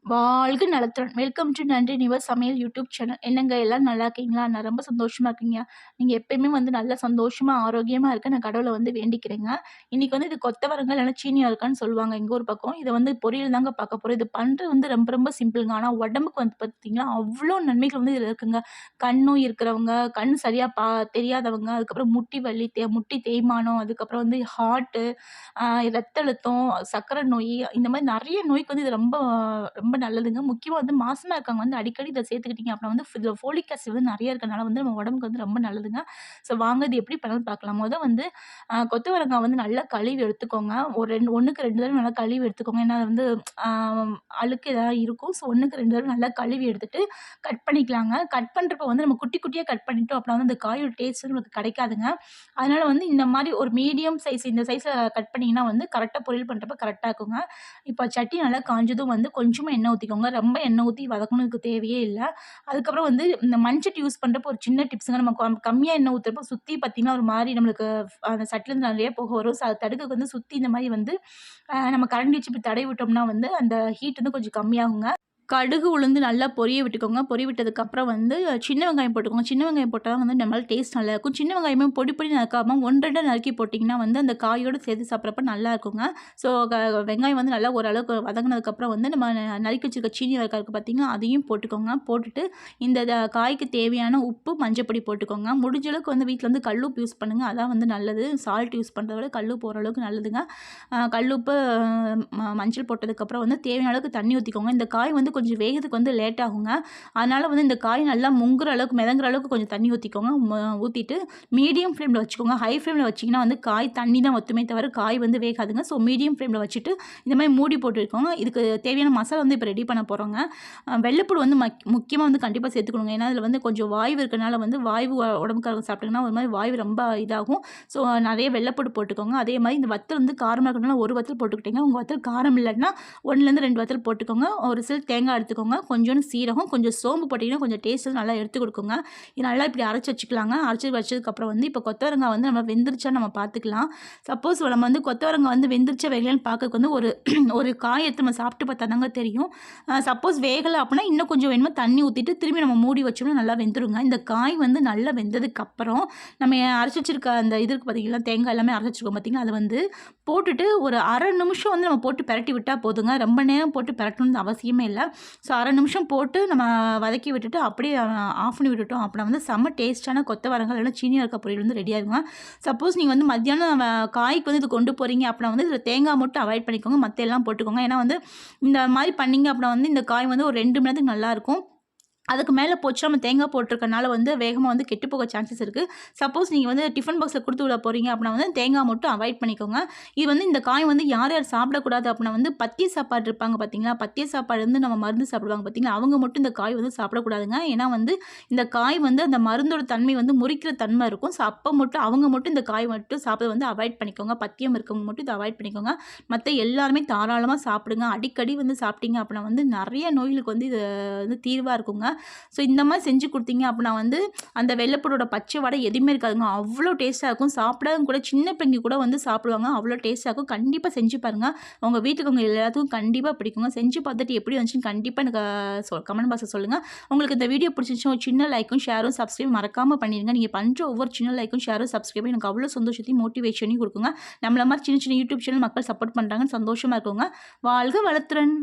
வாழ்க நலத்துடன். Welcome to நன்றி நிவர் சமையல் யூடியூப் சேனல். என்னங்க எல்லாரும் நல்லா இருக்கீங்களா? நான் ரொம்ப சந்தோஷமா இருக்கேங்க. நீங்க எப்பயுமே வந்து நல்லா சந்தோஷமா, ஆரோக்கியமா இருக்க நான் கடவுள வந்து வேண்டிக்கிறேங்க. இன்னைக்கு வந்து இது கொத்தவரங்காய் இல்லன்னா சீனி அவரைக்கான்னு சொல்லுவாங்க எங்க ஊர் பக்கம். இத வந்து பொரியல் தாங்க பார்க்க போறோம். இது பண்றது வந்து ரொம்ப ரொம்ப சிம்பிள்ங்க. ஆனா உடம்புக்கு வந்து பார்த்தீங்கன்னா, அவ்ளோ நன்மைகள் வந்து இதுல இருக்குங்க. கண் நோய் இருக்கிறவங்க, கண் சரியா தெரியாதவங்க, அதுக்கப்புறம் முட்டி வலி, முட்டி தேய்மானம், அதுக்கப்புறம் வந்து ஹார்ட்டு, ரத்த அழுத்தம், சர்க்கரை நோய் இந்த மாரி நெறைய நோய்க்கு வந்து இது ரொம்ப ரொம்ப நல்லதுங்க. முக்கியமா வந்து மாசமா இருக்கவங்க வந்து அடிக்கடி இத சேர்த்துக்கிட்டீங்க அப்டின்னா வந்து இதுல ஃபோலிக் ஆசிட் வந்து நெறைய இருக்கனால வந்து நம்ம உடம்புக்கு வந்து ரொம்ப நல்லதுங்க. ஸோ வாங்க இது எப்படி பண்ணலாம்னு பார்க்கலாம். வந்து கொத்தவரங்காய் வந்து நல்லா கழுவி எடுத்துக்கோங்க. ஒரு 1க்கு 2 தடவ நல்லா கழுவி எடுத்துக்கோங்க. ஏன்னா அது வந்து அ அழுக்கு ஏதாவது இருக்கும். ஸோ 1க்கு 2 தடவ நல்லா கழுவி எடுத்துட்டு கட் பண்ணிக்கலாங்க. கட் பண்றப்போ வந்து நம்ம குட்டி குட்டியா கட் பண்ணிட்டோம் அப்டின்னா வந்து அந்த காயோட டேஸ்ட் வந்து நமக்கு கிடைக்காதுங்க. அதனால வந்து இந்த மாரி ஒரு மீடியம் சைஸ் இந்த சைஸ்ல கட் பண்ணீங்கன்னா வந்து கரெக்ட்டா பொரியல் பண்றப்ப கரெக்ட்டா இருக்குங்க. இப்ப சட்டி நல்லா காஞ்சதும் வந்து கொஞ்சமா எண்ணெய் ஊத்திக்கோங்க. ரொம்ப எண்ணெய் ஊத்தி வதக்கணும்னு தேவையே இல்ல. அதுக்கப்புறம் வந்து இந்த மண்சட்டி யூஸ் பண்றப்போ ஒரு சின்ன டிப்ஸுங்க. நம்ம கம்மியா எண்ணெய் ஊத்துறப்போ சுத்தி பார்த்தீங்கன்னா, ஒரு மாரி நம்மளுக்கு அந்த சட்டிலருந்து நெறைய புகை வரும். ஸோ அத தடுக்கறதுக்கு வந்து சுத்தி இந்த மாரி வந்து நம்ம கரண்டி வச்சு இப்டி தடவி விட்டோம்னா வந்து அந்த ஹீட் வந்து கொஞ்சம் கம்மியாகுங்க. கடுகு, உளுந்து நல்லா பொரிய விட்டுக்கோங்க. பொரிய விட்டதுக்கப்புறம் வந்து சின்ன வெங்காயம் போட்டுக்கோங்க. சின்ன வெங்காயம் போட்டா தான் வந்து நம்மளால டேஸ்ட் நல்லாயிருக்கும். சின்ன வெங்காயமே பொடி பொடி நறுக்காம 1, 2 நறுக்கி போட்டிங்கன்னா வந்து அந்த காயோடு சேர்த்து சாப்பிட்றப்ப நல்லாயிருக்குங்க. ஸோ வெங்காயம் வந்து நல்லா ஓரளவுக்கு வதங்குனதுக்கப்புறம் வந்து நம்ம நறுக்கி வச்சிருக்க சீனி அவரைக்காய் இருக்கு பார்த்தீங்களா, அதையும் போட்டுக்கோங்க. போட்டுட்டு இந்த காய்க்கு தேவையான உப்பு, மஞ்சப்பொடி போட்டுக்கோங்க. முடிஞ்ச அளவுக்கு வந்து வீட்ல வந்து கல்லுப்பு யூஸ் பண்ணுங்க. அதான் வந்து நல்லது. சால்ட் யூஸ் பண்றத விட கல்லுப்பு ஓரளவுக்கு நல்லதுங்க. கல்லுப்பு, மஞ்சள் போட்டதுக்கப்புறம் வந்து தேவையான அளவுக்கு தண்ணி ஊத்திக்கோங்க. இந்த காய் வந்து கொஞ்சம் வேகறதுக்கு வந்து லேட் ஆகுங்க. அதனால வந்து இந்த காய் நல்லா முங்குற அளவுக்கு, மிதங்குற அளவுக்கு கொஞ்சம் தண்ணி ஊத்திக்கோங்க. ஊத்திட்டு மீடியம் ஃப்ளேம்ல வச்சுக்கோங்க. ஹை ஃப்ளேம்ல வச்சீங்கன்னா வந்து காய் தண்ணி தான் வத்துமே தவிர காய் வந்து வேகாதுங்க. ஸோ மீடியம் ஃப்ளேம்ல வச்சுட்டு இந்த மாரி மூடி போட்டு வைக்கோங்க. இதுக்கு தேவையான மசாலா வந்து இப்போ ரெடி பண்ண போறோங்க. வெள்ளைப்பூடு வந்து முக்கியமா வந்து கண்டிப்பா சேர்த்துக்கணுங்க. ஏன்னா அதில வந்து கொஞ்சம் வாய்வு இருக்கனால வந்து வாய்வு உடம்புக்காரங்க சாப்பிட்டீங்கன்னா ஒரு மாரி வாய்வு ரொம்ப இதாகும். ஸோ நெறைய வெள்ளைப்பூடு போட்டுக்கோங்க. அதே மாரி இந்த வத்தல் வந்து காரமா இருக்கனால ஒரு வத்தல் போட்டுக்கிட்டீங்க. உங்க வத்தல் காரம் இல்லன்னா 1லேருந்து 2 வத்தல் போட்டுக்கோங்க. ஒரு சில் தேங்காய் எடுத்துக்கோங்க. கொஞ்சோண்டு சீரகம், கொஞ்சம் சோம்பு போட்டிங்கன்னா கொஞ்சம் டேஸ்ட் வந்து நல்லா எடுத்து குடுக்குங்க. இது நல்லா இப்படி அரைச்சு வச்சுக்கலாங்க. அரைச்சு வச்சதுக்கப்புறம் வந்து இப்போ கொத்தவரங்காய் வந்து நம்ம வெந்துருச்சான்னு நம்ம பார்த்துக்கலாம். சப்போஸ் நம்ம வந்து கொத்தவரங்காய் வந்து வெந்துருச்சா வேகலையான்னு பார்க்கறதுக்கு வந்து ஒரு ஒரு காய் எடுத்து நம்ம சாப்பிட்டு பார்த்தா தாங்க தெரியும். சப்போஸ் வேகலை அப்படின்னா இன்னும் கொஞ்சம் வேணுமா தண்ணி ஊத்திட்டு திரும்பி நம்ம மூடி வச்சோம்னா நல்லா வெந்துருங்க. இந்த காய் வந்து நல்லா வெந்ததுக்கப்புறம் நம்ம அரைச்சு வச்சிருக்க அந்த இது இருக்கு பார்த்தீங்களா, தேங்காய் எல்லாமே அரைச்சு வச்சிருக்கோம் பார்த்தீங்களா, அதை வந்து போட்டுட்டு ஒரு 1/2 நிமிஷம் வந்து நம்ம போட்டு பெரட்டி விட்டா போதுங்க. ரொம்ப நேரம் போட்டு பெரட்டணும்னு அவசியமே இல்ல. ஸோ 1/2 நிமிஷம் போட்டு நம்ம வதக்கி விட்டுட்டு அப்படியே ஆஃப் பண்ணி விட்டுட்டோம் அப்படின்னா வந்து செம்ம டேஸ்ட்டான கொத்தவரங்காய் இல்லைன்னா சீனி அவரைக்காய் பொரியல் வந்து ரெடி ஆகுங்க. சப்போஸ் நீங்கள் வந்து மத்தியானம் காய்க்கு வந்து இது கொண்டு போகிறீங்க அப்படின்னா வந்து இதில் தேங்காய் மட்டும் அவாய்ட் பண்ணிக்கோங்க. மற்ற எல்லாம் போட்டுக்கோங்க. ஏன்னா வந்து இந்த மாதிரி பண்ணீங்க அப்படின்னா வந்து இந்த காய் வந்து ஒரு 2 மணி நேரத்துக்கு நல்லாயிருக்கும். அதுக்கு மேலே போச்சு நம்ம தேங்காய் போட்டிருக்கனால வந்து வேகமாக வந்து கெட்டு போக சான்சஸ் இருக்குது. சப்போஸ் நீங்கள் வந்து டிஃபன் பாக்ஸில் கொடுத்து விட போகிறீங்க அப்படின்னா வந்து தேங்காய் மட்டும் அவாய்ட் பண்ணிக்கோங்க. இது வந்து இந்த காய் வந்து யார் யார் சாப்பிடக்கூடாது அப்படின்னா வந்து பத்திய சாப்பாடு இருப்பாங்க பார்த்தீங்களா, பத்திய சாப்பாடு வந்து நம்ம மருந்து சாப்பிடுவாங்க பார்த்தீங்களா, அவங்க மட்டும் இந்த காய் வந்து சாப்பிடக்கூடாதுங்க. ஏன்னா வந்து இந்த காய் வந்து அந்த மருந்தோட தன்மை வந்து முறிக்கிற தன்மை இருக்கும். ஸோ அப்போ மட்டும் அவங்க மட்டும் இந்த காய் மட்டும் சாப்பிட வந்து அவாய்ட் பண்ணிக்கோங்க. பத்தியம் இருக்கவங்க மட்டும் இதை அவாய்ட் பண்ணிக்கோங்க. மற்ற எல்லாருமே தாராளமாக சாப்பிடுங்க. அடிக்கடி வந்து சாப்பிட்டீங்க அப்படின்னா வந்து நிறைய நோய்களுக்கு வந்து இது வந்து தீர்வாக இருக்குங்க. ஸோ இந்த மாதிரி செஞ்சு கொடுத்தீங்க அப்படின்னா வந்து அந்த வெள்ளைப்பூடோட பச்சை வாடை எதுவுமே இருக்காதுங்க. அவ்வளோ டேஸ்ட்டாக இருக்கும். சாப்பிடவும் கூட சின்ன பிள்ளைங்க கூட வந்து சாப்பிடுவாங்க. அவ்வளோ டேஸ்ட்டாக இருக்கும். கண்டிப்பாக செஞ்சு பாருங்கள். உங்கள் வீட்டுக்கு உங்கள் எல்லாத்துக்கும் கண்டிப்பாக பிடிக்குங்க. செஞ்சு பார்த்துட்டு எப்படி வந்துச்சுன்னு கண்டிப்பாக எனக்கு கமெண்ட் பாக்ஸில் சொல்லுங்கள். உங்களுக்கு இந்த வீடியோ பிடிச்சிருந்துச்சுன்னா ஒரு சின்ன லைக்கும் ஷேரும் சப்ஸ்கிரைப் மறக்காமல் பண்ணிடுங்க. நீங்கள் பண்ணுற ஒவ்வொரு சின்ன லைக்கும் ஷேரும் சப்ஸ்கிரைபும் எனக்கு அவ்வளோ சந்தோஷத்தையும் மோட்டிவேஷனையும் கொடுக்குங்க. நம்மள மாதிரி சின்ன சின்ன யூடியூப் சேனல் மக்கள் சப்போர்ட் பண்ணுறாங்கன்னு சந்தோஷமாக இருக்குங்க. வாழ்க வளத்துடன்.